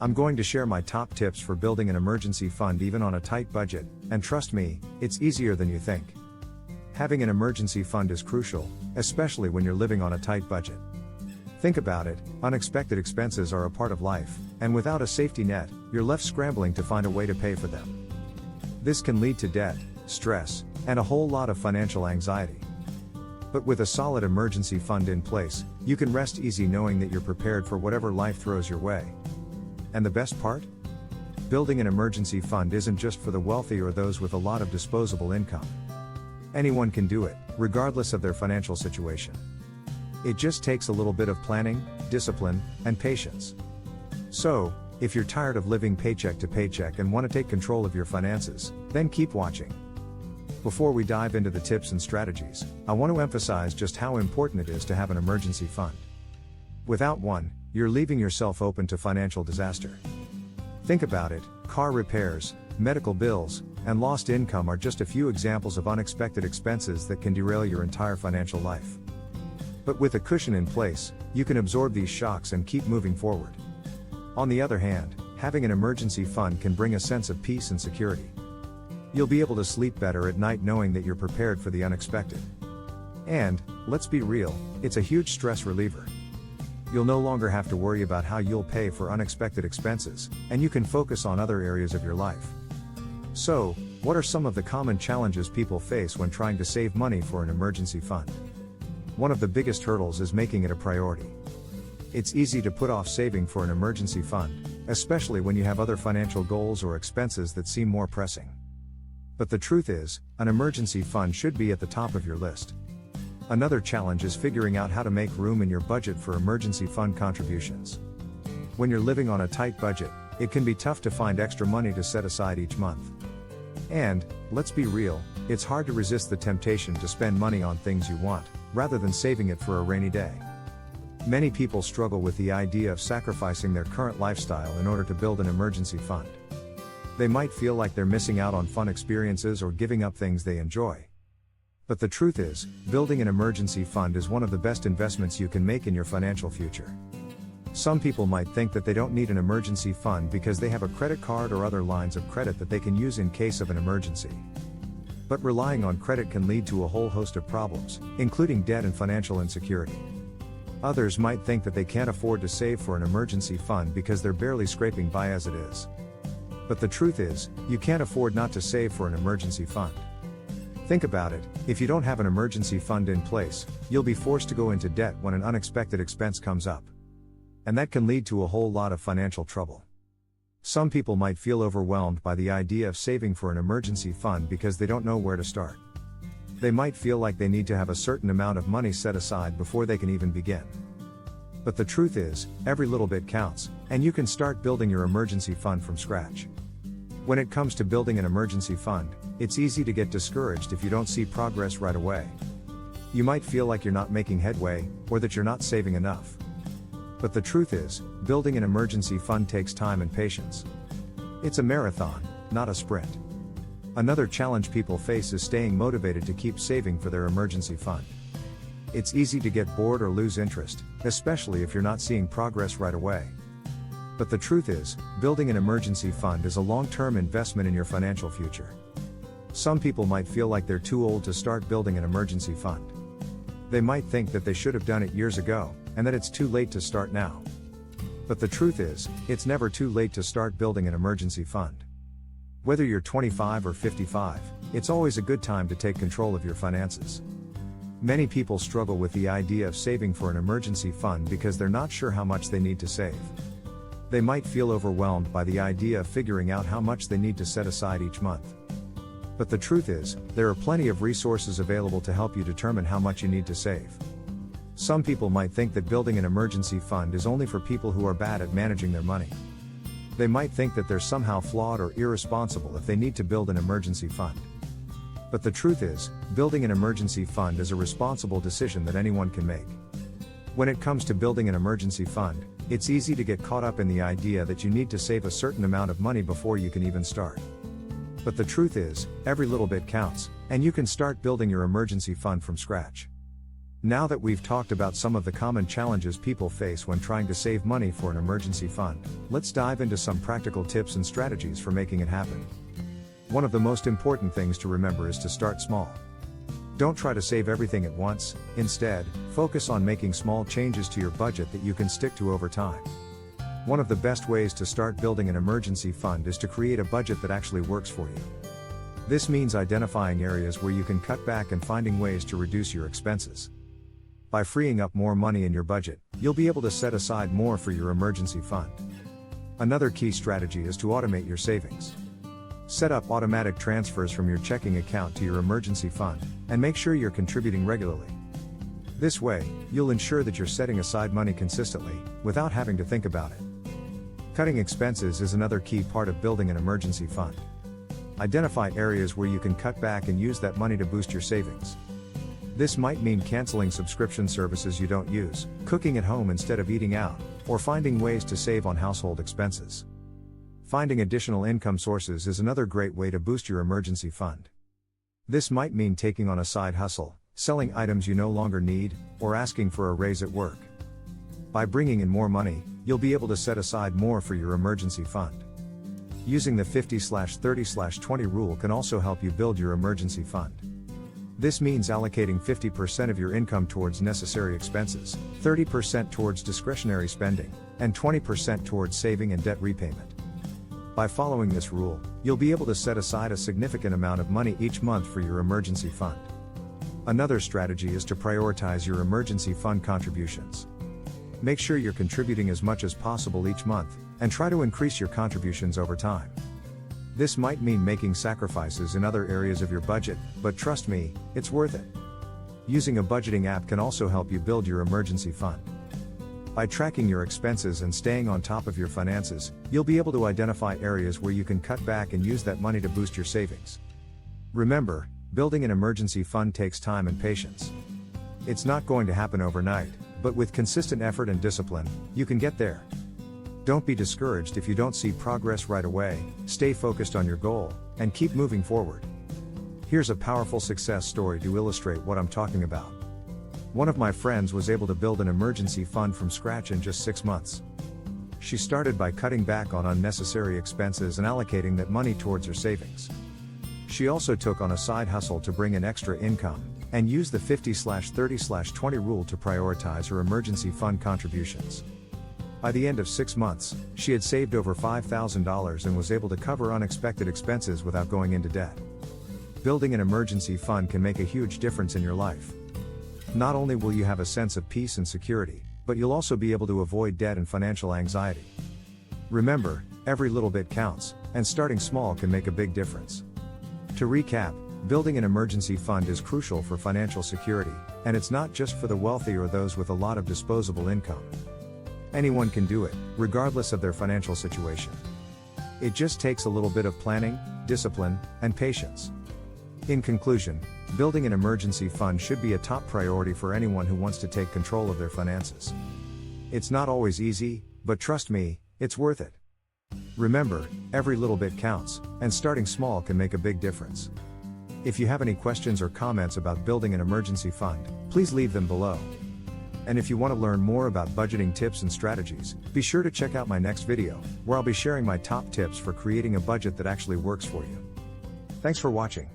I'm going to share my top tips for building an emergency fund even on a tight budget, and trust me, it's easier than you think. Having an emergency fund is crucial, especially when you're living on a tight budget. Think about it, unexpected expenses are a part of life, and without a safety net, you're left scrambling to find a way to pay for them. This can lead to debt, stress, and a whole lot of financial anxiety. But with a solid emergency fund in place, you can rest easy knowing that you're prepared for whatever life throws your way. And the best part? Building an emergency fund isn't just for the wealthy or those with a lot of disposable income. Anyone can do it, regardless of their financial situation. It just takes a little bit of planning, discipline, and patience. So, if you're tired of living paycheck to paycheck and want to take control of your finances, then keep watching. Before we dive into the tips and strategies, I want to emphasize just how important it is to have an emergency fund. Without one, you're leaving yourself open to financial disaster. Think about it, car repairs, medical bills, and lost income are just a few examples of unexpected expenses that can derail your entire financial life. But with a cushion in place, you can absorb these shocks and keep moving forward. On the other hand, having an emergency fund can bring a sense of peace and security. You'll be able to sleep better at night knowing that you're prepared for the unexpected. And, let's be real, it's a huge stress reliever. You'll no longer have to worry about how you'll pay for unexpected expenses, and you can focus on other areas of your life. So, what are some of the common challenges people face when trying to save money for an emergency fund? One of the biggest hurdles is making it a priority. It's easy to put off saving for an emergency fund, especially when you have other financial goals or expenses that seem more pressing. But the truth is, an emergency fund should be at the top of your list. Another challenge is figuring out how to make room in your budget for emergency fund contributions. When you're living on a tight budget, it can be tough to find extra money to set aside each month. And, let's be real, it's hard to resist the temptation to spend money on things you want, rather than saving it for a rainy day. Many people struggle with the idea of sacrificing their current lifestyle in order to build an emergency fund. They might feel like they're missing out on fun experiences or giving up things they enjoy. But the truth is, building an emergency fund is one of the best investments you can make in your financial future. Some people might think that they don't need an emergency fund because they have a credit card or other lines of credit that they can use in case of an emergency. But relying on credit can lead to a whole host of problems, including debt and financial insecurity. Others might think that they can't afford to save for an emergency fund because they're barely scraping by as it is. But the truth is, you can't afford not to save for an emergency fund. Think about it, if you don't have an emergency fund in place, you'll be forced to go into debt when an unexpected expense comes up. And that can lead to a whole lot of financial trouble. Some people might feel overwhelmed by the idea of saving for an emergency fund because they don't know where to start. They might feel like they need to have a certain amount of money set aside before they can even begin. But the truth is, every little bit counts, and you can start building your emergency fund from scratch. When it comes to building an emergency fund, it's easy to get discouraged if you don't see progress right away. You might feel like you're not making headway, or that you're not saving enough. But the truth is, building an emergency fund takes time and patience. It's a marathon, not a sprint. Another challenge people face is staying motivated to keep saving for their emergency fund. It's easy to get bored or lose interest, especially if you're not seeing progress right away. But the truth is, building an emergency fund is a long-term investment in your financial future. Some people might feel like they're too old to start building an emergency fund. They might think that they should have done it years ago, and that it's too late to start now. But the truth is, it's never too late to start building an emergency fund. Whether you're 25 or 55, it's always a good time to take control of your finances. Many people struggle with the idea of saving for an emergency fund because they're not sure how much they need to save. They might feel overwhelmed by the idea of figuring out how much they need to set aside each month. But the truth is, there are plenty of resources available to help you determine how much you need to save. Some people might think that building an emergency fund is only for people who are bad at managing their money. They might think that they're somehow flawed or irresponsible if they need to build an emergency fund. But the truth is, building an emergency fund is a responsible decision that anyone can make. When it comes to building an emergency fund, it's easy to get caught up in the idea that you need to save a certain amount of money before you can even start. But the truth is, every little bit counts, and you can start building your emergency fund from scratch. Now that we've talked about some of the common challenges people face when trying to save money for an emergency fund, let's dive into some practical tips and strategies for making it happen. One of the most important things to remember is to start small. Don't try to save everything at once, instead, focus on making small changes to your budget that you can stick to over time. One of the best ways to start building an emergency fund is to create a budget that actually works for you. This means identifying areas where you can cut back and finding ways to reduce your expenses. By freeing up more money in your budget, you'll be able to set aside more for your emergency fund. Another key strategy is to automate your savings. Set up automatic transfers from your checking account to your emergency fund, and make sure you're contributing regularly. This way, you'll ensure that you're setting aside money consistently, without having to think about it. Cutting expenses is another key part of building an emergency fund. Identify areas where you can cut back and use that money to boost your savings. This might mean canceling subscription services you don't use, cooking at home instead of eating out, or finding ways to save on household expenses. Finding additional income sources is another great way to boost your emergency fund. This might mean taking on a side hustle, selling items you no longer need, or asking for a raise at work. By bringing in more money, you'll be able to set aside more for your emergency fund. Using the 50/30/20 rule can also help you build your emergency fund. This means allocating 50% of your income towards necessary expenses, 30% towards discretionary spending, and 20% towards saving and debt repayment. By following this rule, you'll be able to set aside a significant amount of money each month for your emergency fund. Another strategy is to prioritize your emergency fund contributions. Make sure you're contributing as much as possible each month, and try to increase your contributions over time. This might mean making sacrifices in other areas of your budget, but trust me, it's worth it. Using a budgeting app can also help you build your emergency fund. By tracking your expenses and staying on top of your finances, you'll be able to identify areas where you can cut back and use that money to boost your savings. Remember, building an emergency fund takes time and patience. It's not going to happen overnight, but with consistent effort and discipline, you can get there. Don't be discouraged if you don't see progress right away, stay focused on your goal, and keep moving forward. Here's a powerful success story to illustrate what I'm talking about. One of my friends was able to build an emergency fund from scratch in just 6 months. She started by cutting back on unnecessary expenses and allocating that money towards her savings. She also took on a side hustle to bring in extra income, and used the 50/30/20 rule to prioritize her emergency fund contributions. By the end of 6 months, she had saved over $5,000 and was able to cover unexpected expenses without going into debt. Building an emergency fund can make a huge difference in your life. Not only will you have a sense of peace and security, but you'll also be able to avoid debt and financial anxiety. Remember, every little bit counts, and starting small can make a big difference. To recap, building an emergency fund is crucial for financial security, and it's not just for the wealthy or those with a lot of disposable income. Anyone can do it, regardless of their financial situation. It just takes a little bit of planning, discipline, and patience. In conclusion, building an emergency fund should be a top priority for anyone who wants to take control of their finances. It's not always easy, but trust me, it's worth it. Remember, every little bit counts, and starting small can make a big difference. If you have any questions or comments about building an emergency fund, please leave them below. And if you want to learn more about budgeting tips and strategies, be sure to check out my next video, where I'll be sharing my top tips for creating a budget that actually works for you. Thanks for watching.